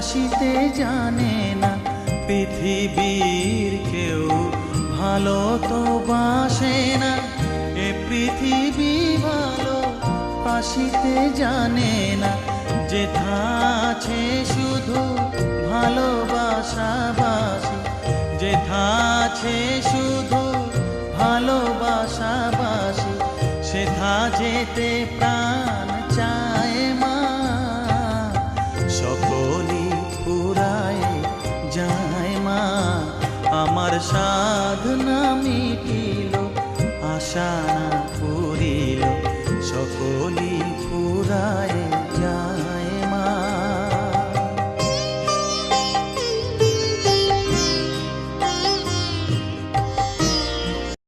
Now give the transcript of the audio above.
বাসিতে জানে না, পৃথিবীর কেউ ভালো তো বাসে না। এ পৃথিবী ভালো বাসিতে জানে না, যেথা আছে শুধু ভালোবাসাবাসি, যেথা আছে শুধু ভালোবাসাবাসি, সেথা যেতে প্রাণ চায় মা। সকলই ফুরায় যায় মা, আমার সাধনা মিটিল, আশা না পুরিল, সকলই ফুরায়